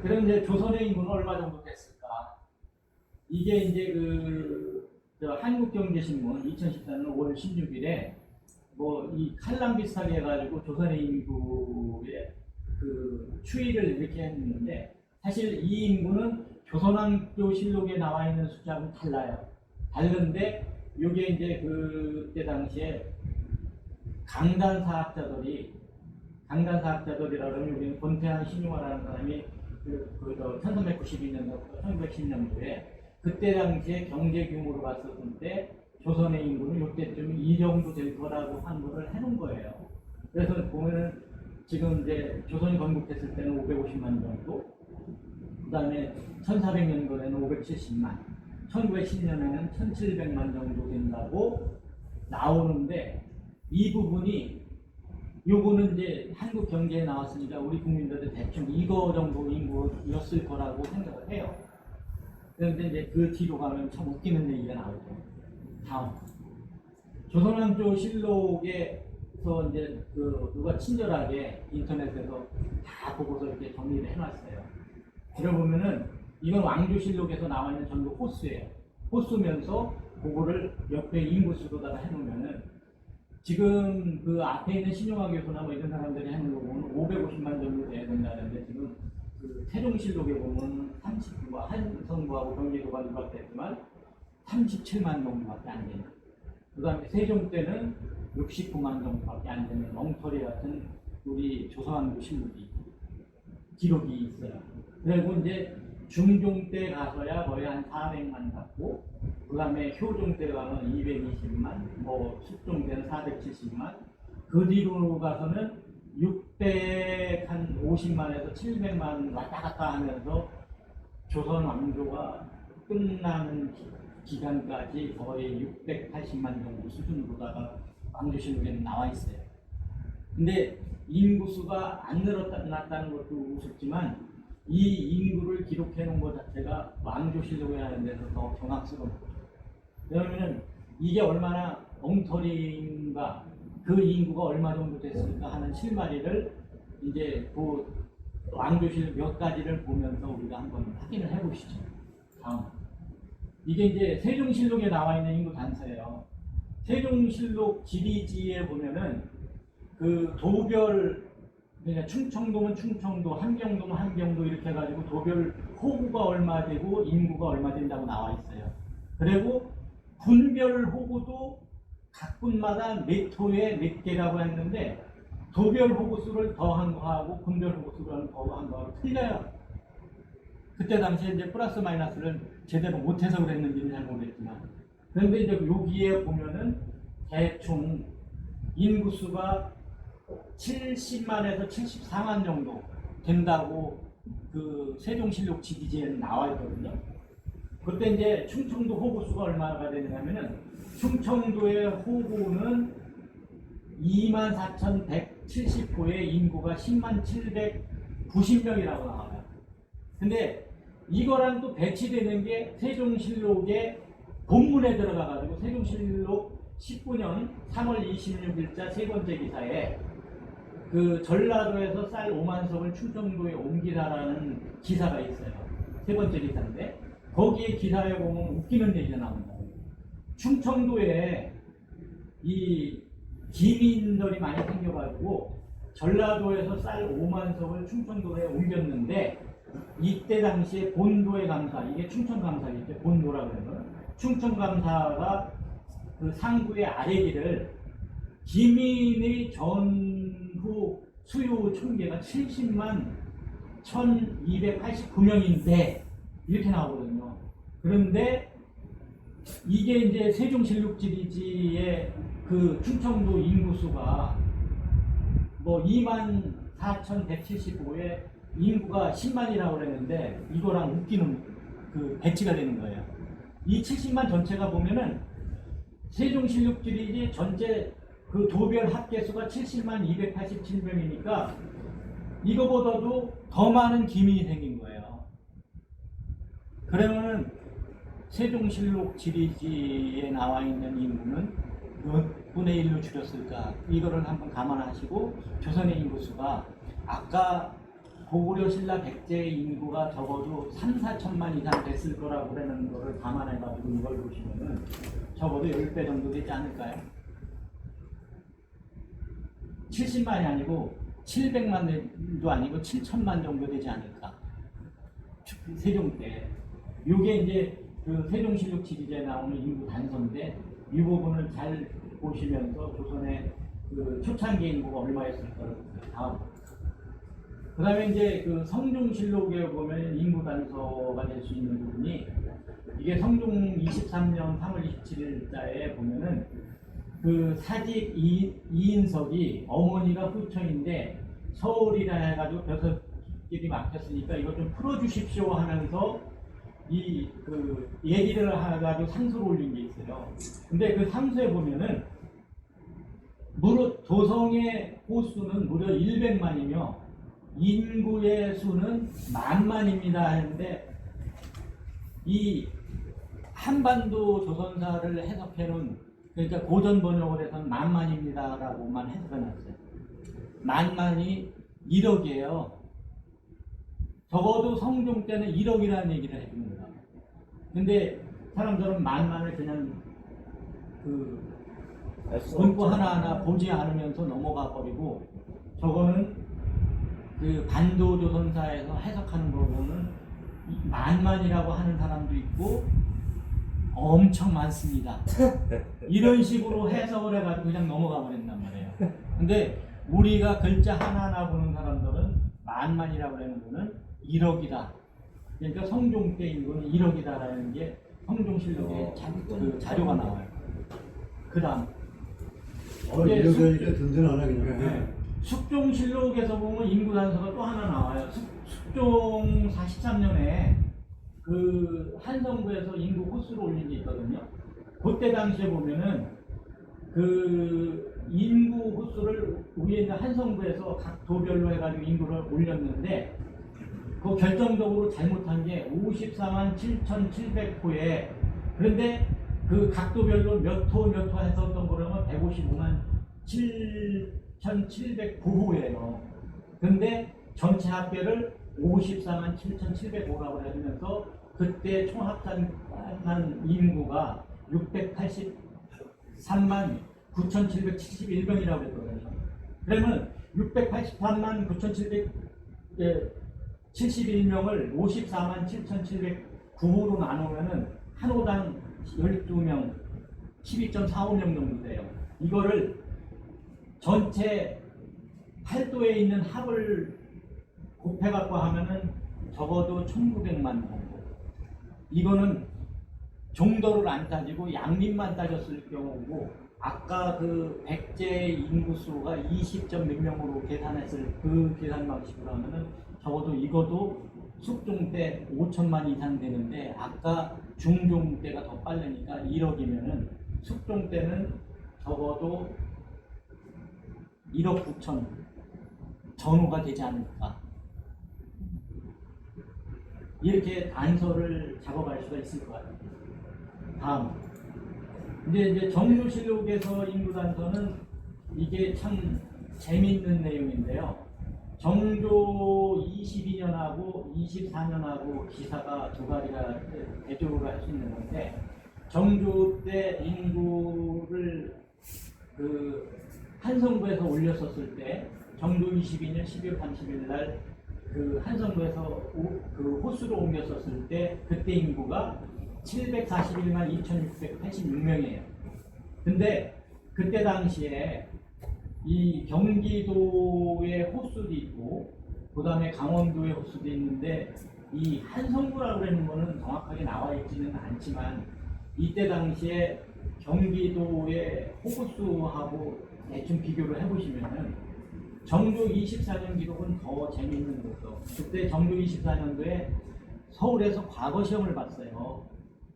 그럼 이제 조선의 인구는 얼마 정도 됐을까? 이게 이제 한국경제신문 2014년 5월 16일에 뭐 이 칼럼 비슷하게 해가지고 조선의 인구의 그 추이를 이렇게 했는데, 사실 이 인구는 조선왕조실록에 나와 있는 숫자하고는 달라요. 다른데 이게 이제 그때 당시에 강단사학자들이라고 하면 여기는 권태환 신용화라는 사람이 1392년도부터 1910년도에 그때 당시에 경제 규모로 봤을 때 조선의 인구는 이때쯤 이 정도 될 거라고 환불을 해놓은 거예요. 그래서 보면은 지금 이제 조선이 건국했을 때는 550만 정도, 그 다음에 1400년도에는 570만, 1910년에는 1700만 정도 된다고 나오는데, 이 부분이 요거는 이제 한국 경제에 나왔으니까 우리 국민들은 대충 이거 정도 인구였을 거라고 생각을 해요. 그런데 이제 그 뒤로 가면 참 웃기는 얘기가 나오죠. 다음, 조선왕조실록에서 이제 누가 친절하게 인터넷에서 다 보고서 이렇게 정리를 해놨어요. 들어보면은 이건 왕조실록에서 나와 있는 전부 호수예요. 호수면서 그거를 옆에 인구수로다가 해놓으면은 지금 그 앞에 있는 신용화 교수나 뭐 이런 사람들이 하는 거 보면 550만 정도 돼야 된다는데, 지금 그 세종실록에 보면 한성부하고 경기도가 누락됐지만 37만 정도밖에 안 되는, 그 다음에 세종 때는 69만 정도밖에 안 되는 엉터리 같은 우리 조선왕조 실록이 기록이 있어요. 그리고 이제 중종 때 가서야 거의 한 400만 갖고, 그 다음에 효종 때 가면 220만, 뭐 숙종 때는 470만, 그 뒤로 가서는 650만에서 700만 왔다 갔다 하면서 조선 왕조가 끝나는 기간까지 거의 680만 정도 수준으로다가 왕조실록에는 나와 있어요. 근데 인구수가 안 늘어났다는 것도 우습지만 이 인구를 기록해 놓은 것 자체가 왕조실록에 하는 데서 더 경악스러운 거죠. 왜냐하면 이게 얼마나 엉터리인가, 그 인구가 얼마 정도 됐을까 하는 실마리를 이제 그 왕조실록 몇 가지를 보면서 우리가 한번 확인을 해보시죠. 다음, 이게 이제 세종실록에 나와 있는 인구 단서예요. 세종실록 지리지에 보면은 그 도별, 그러니까 충청도면 충청도, 함경도면 함경도 이렇게 해가지고 도별 호구가 얼마 되고 인구가 얼마 된다고 나와 있어요. 그리고 군별 호구도 각 군마다 몇 호에 몇 개라고 했는데, 도별 호구 수를 더한 거하고 군별 호구 수를 더한 거하고 틀려요. 그때 당시에 이제 플러스 마이너스를 제대로 못해서 그랬는지는 잘 모르겠지만, 그런데 이제 여기에 보면은 대충 인구수가 70만에서 74만 정도 된다고 그 세종실록 지리지에는 나와 있거든요. 그때 이제 충청도 호구수가 얼마가 되냐면은, 충청도의 호구는 24,170호에 인구가 10만 790명이라고 나와요. 근데 이거랑 또 배치되는 게 세종실록의 본문에 들어가가지고 세종실록 19년 3월 26일자 세 번째 기사에 그 전라도에서 쌀 5만 석을 충청도에 옮기라라는 기사가 있어요. 세 번째 기사인데, 거기에 기사에 보면 웃기는 얘기가 나온다. 충청도에 이 기민들이 많이 생겨가지고 전라도에서 쌀 5만 석을 충청도에 옮겼는데, 이때 당시에 본도의 감사, 이게 충청감사겠죠. 본도라고 하면 충청감사가 그 상부의 아래기를 기민의 전후 수요 총계가 70만 1289명인데 이렇게 나오거든요. 그런데 이게 이제 세종실록 지리지의 그 충청도 인구수가 뭐 24,175에 인구가 10만이라고 그랬는데, 이거랑 웃기는 그 배치가 되는 거예요. 이 70만 전체가 보면은 세종실록 지리지 전체 그 도별 합계수가 70만 287명이니까 이거보다도 더 많은 기민이 생긴 거예요. 그러면은 세종실록 지리지에 나와 있는 인구는 몇 분의 1로 줄였을까? 이거를 한번 감안하시고 조선의 인구수가 아까 고구려 신라 백제 인구가 적어도 3, 4천만 이상 됐을 거라고 그러는 거를 감안해가지고 이걸 보시면은 적어도 10배 정도 되지 않을까요? 70만이 아니고 700만도 아니고 7천만 정도 되지 않을까. 세종 때. 이게 이제 그 세종실록 지리제에 나오는 인구 단서인데 이 부분을 잘 보시면서 조선의 그 초창기 인구가 얼마였을까를 다음. 그 다음에 이제 그 성종실록에 보면 인구 단서가 될 수 있는 부분이 이게 성종 23년 3월 27일자에 보면은 그 사직 이인석이 어머니가 후천인데 서울이라 해가지고 벼슬길이 막혔으니까 이거 좀 풀어주십시오 하면서 이 그 얘기를 해가지고 상소를 올린 게 있어요. 근데 그 상소에 보면은 무려 조성의 호수는 무려 100만이며 인구의 수는 10,000만입니다 했는데 이 한반도 조선사를 해석해놓은 그러니까 고전 번역을 해서는 10,000만입니다라고만 해석해놨어요. 10,000만이 1억이에요. 적어도 성종 때는 1억이라는 얘기를 해줍니다. 근데 사람들은 10,000만을 그냥 그 문구 하나하나 보지 않으면서 넘어가 버리고 저거는 그 반도 조선사에서 해석하는 거로는 10,000만이라고 하는 사람도 있고 엄청 많습니다. 이런 식으로 해석을 해가지고 그냥 넘어가 버린단 말이에요. 근데 우리가 글자 하나하나 보는 사람들은 10,000만이라고 하는 거는 1억이다. 그러니까 성종 때 인구는 1억이다라는 게 성종실록에 그 자료가 나와요. 그 다음 이러니까 든든하네 그냥. 네. 숙종실록에서 보면 인구 단서가 또 하나 나와요. 숙종 43년에 그 한성부에서 인구 호수를 올린 게 있거든요. 그때 당시에 보면은 그 인구 호수를 위에 있는 한성부에서 각 도별로 해가지고 인구를 올렸는데 그 결정적으로 잘못한 게 54만 7,700호에 그런데 그 각도별로 몇 호 했었던 거라면 155만 7,709호예요. 근데 전체 합계를 54만 7,705라고 해주면서 그때 총 합산한 인구가 683만 9,771명이라고 했거든요. 그러면 683만 9,771명을 54만 7,709호로 나누면은 한 호당 12명, 12.45명 정도 돼요. 이거를 전체 팔도에 있는 합을 곱해갖고 하면은 적어도 1,900만 정도. 이거는 종도를 안 따지고 양림만 따졌을 경우고 아까 그 백제 인구수가 20점 몇 명으로 계산했을 그 계산 방식으로 하면은 적어도 이것도 숙종 때 5천만 이상 되는데 아까 중종 때가 더 빠르니까 1억이면은 숙종 때는 적어도 1억 9천 전후가 되지 않을까. 이렇게 단서를 작업할 수가 있을 것 같아요. 다음. 이제 정조실록에서 인구 단서는 이게 참 재미있는 내용인데요. 정조 22년하고 24년하고 기사가 두 가지가 대조를 할 수 있는 건데 정조 때 인구를 그 한성부에서 올렸었을 때 정조 22년 12월 30일 날 그 한성부에서 그 호수로 옮겼었을 때 그때 인구가 741만 2,686명이에요. 근데 그때 당시에 이 경기도의 호수도 있고 그 다음에 강원도의 호수도 있는데 이 한성부라고 하는 거는 정확하게 나와 있지는 않지만 이때 당시에 경기도의 호수하고 대충 비교를 해보시면은 정조 24년 기록은 더 재미있는 거죠. 그때 정조 24년도에 서울에서 과거 시험을 봤어요.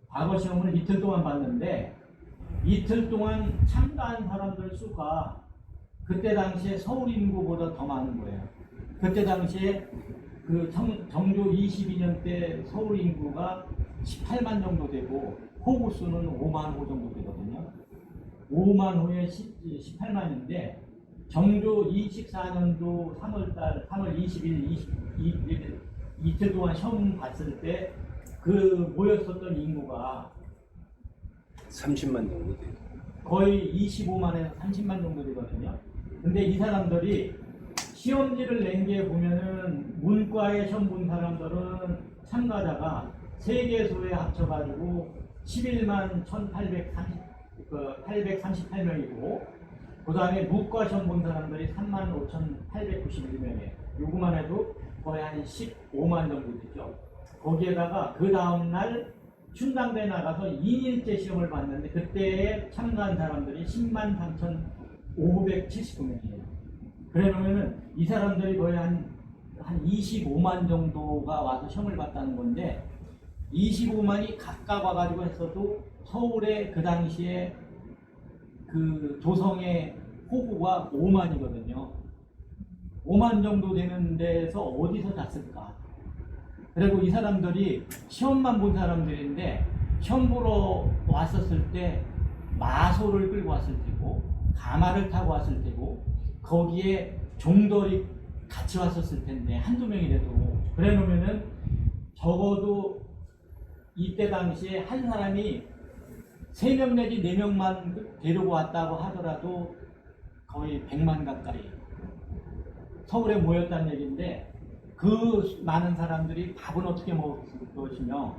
과거 시험을 이틀 동안 봤는데 이틀 동안 참가한 사람들 수가 그때 당시에 서울 인구보다 더 많은 거예요. 그때 당시에 그 정조 22년 때 서울 인구가 18만 정도 되고 호구 수는 5만 호 정도 되거든요. 5만 호에 18만인데 정조 24년도 3월달 3월 20일, 22일 이틀 동안 시험 봤을 때 그 모였었던 인구가 30만 정도 돼요. 거의 25만에서 30만 정도 되거든요. 근데 이 사람들이 시험지를 낸 게 보면은 문과에 시험 본 사람들은 참가자가 3개소에 합쳐가지고 11만 838명이고 그 다음에 무과 시험 본 사람들이 3만 5,891명이에요. 요거만 해도 거의 한 15만 정도 되죠. 거기에다가 그 다음날 춘당대 나가서 2일째 시험을 봤는데 그때에 참가한 사람들이 10만 3,579명이에요. 그래 놓으면은 이 사람들이 거의 한 25만 정도가 와서 시험을 봤다는 건데 25만이 각각 와가지고 했어도 서울에 그 당시에 그 조성의 호구가 5만이거든요. 5만 정도 되는 데서 어디서 잤을까? 그리고 이 사람들이 시험만 본 사람들인데 시험 보러 왔었을 때 마소를 끌고 왔을 테고 가마를 타고 왔을 테고 거기에 종돌이 같이 왔었을 텐데 한두 명이라도 그래 놓으면은 적어도 이때 당시에 한 사람이 3명 내지 4명만 데리고 왔다고 하더라도 거의 100만 가까이 서울에 모였다는 얘기인데 그 많은 사람들이 밥은 어떻게 먹을 것이며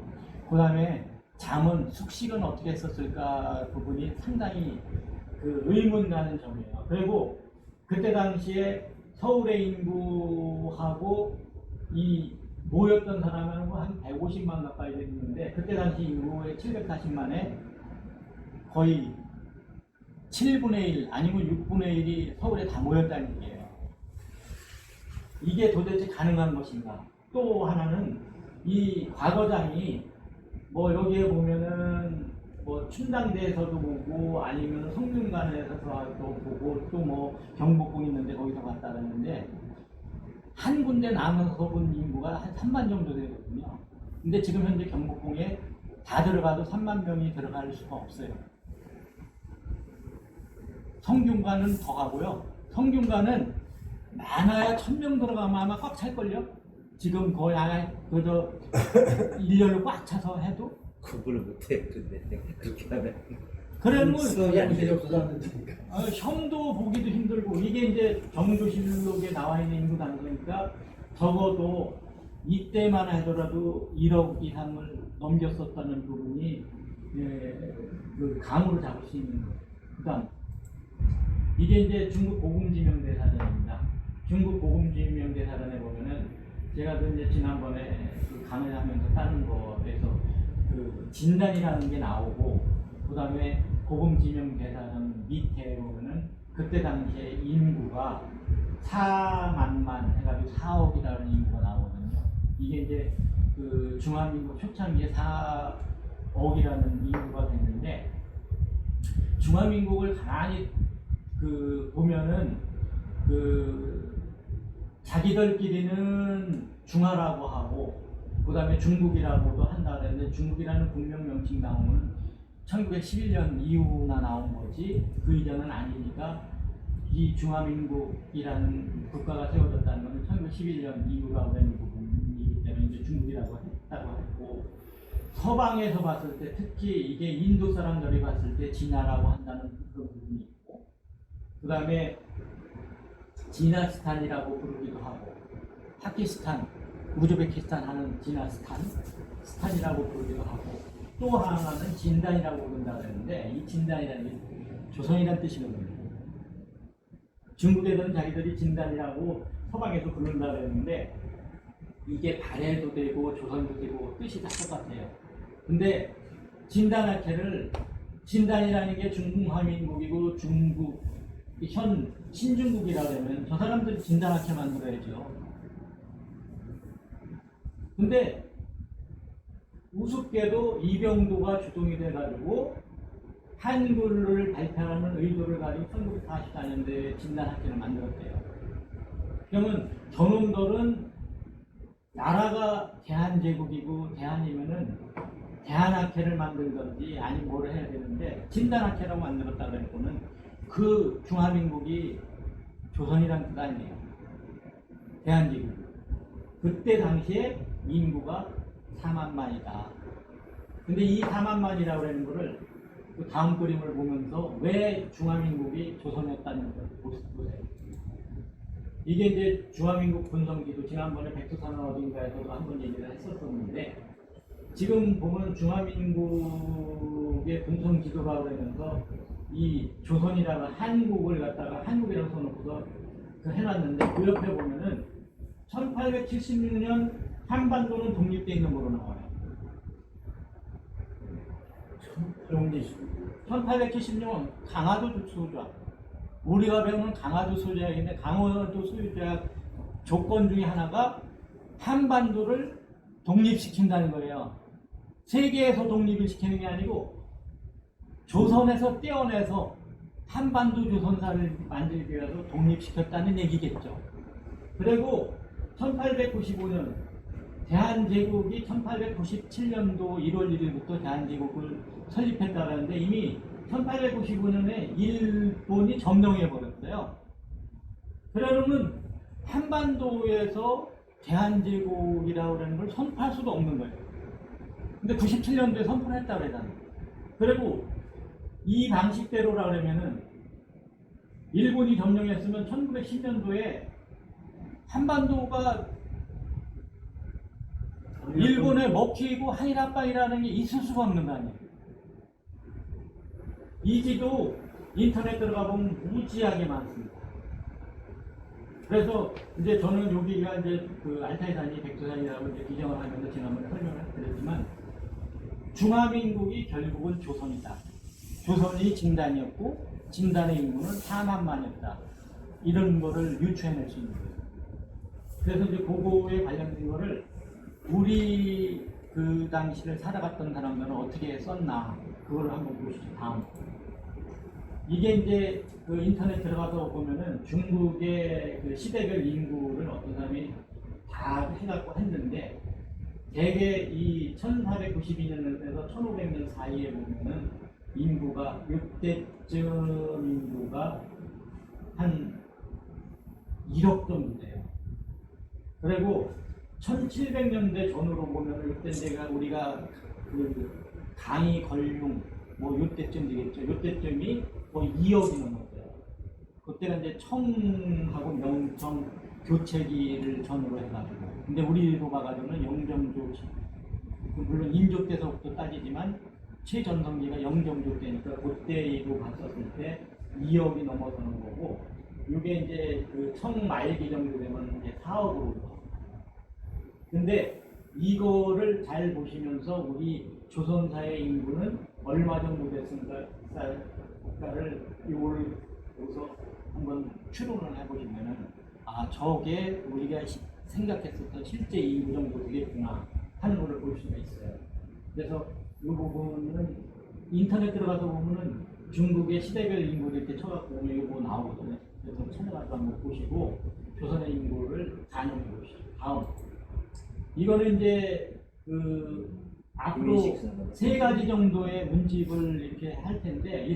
그 다음에 잠은 숙식은 어떻게 했었을까 부분이 상당히 그 의문 가는 점이에요. 그리고 그때 당시에 서울의 인구하고 이 모였던 사람은 한 150만 가까이 됐는데 그때 당시 인구의 740만에 거의 7분의 1 아니면 6분의 1이 서울에 다 모였다는 얘기예요. 이게 도대체 가능한 것인가? 또 하나는 이 과거장이 뭐 여기에 보면은 뭐 춘당대에서도 보고 아니면 성균관에서도 보고 또 뭐 경복궁 있는데 거기서 갔다 그랬는데 한 군데 남아서 본 인구가 한 3만 정도 되거든요. 근데 지금 현재 경복궁에 다 들어가도 3만 명이 들어갈 수가 없어요. 성균관은 더 가고요. 성균관은 많아야 1000명 들어가면 아마 꽉 찰걸요? 지금 거의 그저 일렬로 꽉 차서 해도 구분을 못해. 근데 그렇게 하면 그러면 수업이 안 돼요. 시험도 보기도 힘들고 이게 이제 정조실록에 나와 있는 인구 단서니까 적어도 이때만 하더라도 1억 이상을 넘겼었다는 부분이 그 감으로 잡을 수 있는 거예요. 그다음 이게 이제 중국 고금지명대사전입니다. 중국 고금지명대사전에 보면은 제가 그 이제 지난번에 그 강의하면서 따는 거에서 그 진단이라는 게 나오고 그 다음에 고금지명대사전 밑에 보면은 그때 당시에 인구가 4만만 해가지고 4억이라는 인구가 나오거든요. 이게 이제 그 중화민국 초창기에 4억이라는 인구가 됐는데 중화민국을 가만히 그 보면은 그 자기들끼리는 중화라고 하고 그 다음에 중국이라고도 한다 그랬는데 중국이라는 국명 명칭 나오는 1911년 이후나 나온 거지 그 이전은 아니니까 이 중화민국이라는 국가가 세워졌다는 것은 1911년 이후가 된 부분이기 때문에 이제 중국이라고 했다고 했고 서방에서 봤을 때 특히 이게 인도 사람들이 봤을 때 진화라고 한다는 그런 부분이 있고 그 다음에 지나스탄이라고 부르기도 하고 파키스탄, 우즈베키스탄 하는 지나스탄이라고 부르기도 하고 또 하나는 진단이라고 부른다 그랬는데 이 진단이라는 게 조선이라는 뜻이거든요. 중국에서는 자기들이 진단이라고 서방에서 부른다 그랬는데 이게 발해도 되고 조선도 되고 뜻이 다 똑같아요. 근데 진단학회를 진단이라는 게 중화민국이고 중국 현 신중국이라 그러면 저 사람들이 진단학회 만들어야죠. 근데 우습게도 이병도가 주동이 돼가지고 한글을 발표하는 의도를 가지고 1944년도에 진단학회를 만들었대요. 그러면 저놈들은 나라가 대한제국이고 대한이면은 대한학회를 만들든지 아니면 뭘 해야 되는데 진단학회라고 만들었다 그랬고는 그 중화민국이 조선이란 뜻 아니에요. 대한제국. 그때 당시에 인구가 4만만이다. 근데 이 4만만이라고 하는 거를 그 다음 그림을 보면서 왜 중화민국이 조선이었다는 걸 보세요. 이게 이제 중화민국 분성기도 지난번에 백두산원 어딘가에서도 한번 얘기를 했었었는데 지금 보면 중화민국의 분성지도라고 그러면서 이 조선이라는 한국을 갖다가 한국이라고 써놓고서 그 해놨는데 그 옆에 보면은 1876년 한반도는 독립돼 있는 거로 나와요. 1876년 강화도 소유자. 우리가 배우는 강화도 소유자인데 강화도 소유자 조건 중에 하나가 한반도를 독립시킨다는 거예요. 세계에서 독립을 시키는 게 아니고 조선에서 떼어내서 한반도 조선사를 만들기 위해서 독립시켰다는 얘기겠죠. 그리고 1895년 대한제국이 1897년도 1월 1일부터 대한제국을 설립했다는데 이미 1895년에 일본이 점령해버렸어요. 그러면 한반도에서 대한제국이라고 하는 걸 선포할 수도 없는 거예요. 근데 97년도에 선포를 했다고 그러잖아요. 그리고 이 방식대로라 그러면은 일본이 점령했으면 1910년도에 한반도가 일본에 먹히고 한일합방이라는 게 있을 수가 없는 거 아니에요. 이 지도 인터넷 들어가 보면 무지하게 많습니다. 그래서 이제 저는 여기가 이제 그 알타이산이 백두산이라고 이제 비정을 하면서 지난번에 설명을 드렸지만 중화민국이 결국은 조선이다. 조선이 진단이었고 진단의 인구는 4만만이었다. 이런 거를 유추해낼 수 있는 거예요. 그래서 이제 그거에 관련된 거를 우리 그 당시를 살아갔던 사람들은 어떻게 썼나 그걸 한번 보시죠. 다음. 이게 이제 그 인터넷 들어가서 보면은 중국의 그 시대별 인구를 어떤 사람이 다 해갖고 했는데 대개 이 1492년에서 1500년 사이에 보면은 인구가 6대쯤 인구가 한 1억 정도 돼요. 그리고 1700년대 전후로 보면 이때가 우리가 그 강의 걸융 뭐 이때쯤 되겠죠. 이때쯤이 거의 2억이 넘었어요. 그때가 이제 청하고 명청 교체기를 전후로 해가지고. 근데 우리로 봐가지고는 영정조, 물론 인조 때서부터 따지지만 최전성기가 영정조 때니까 그때로 봤었을 때 2억이 넘어서는 거고, 이게 이제 그 청 말기 정도 되면 이제 4억으로. 근데 이거를 잘 보시면서 우리 조선사의 인구는 얼마 정도 됐을까를 여기서 한번 추론을 해보시면은 아 저게 우리가 생각했었던 실제 인구 정도 되겠구나 하는 것을 볼 수가 있어요. 그래서 이 부분은 인터넷 들어가서 보면은 중국의 시대별 인구를 이렇게 쳐갖고 보면 이거 뭐 나오거든요. 그래서 찾아가서 한번 보시고 조선의 인구를 반영해 보시죠. 다음. 이거는 이제 그 앞으로 3가지 정도의 문집을 이렇게 할 텐데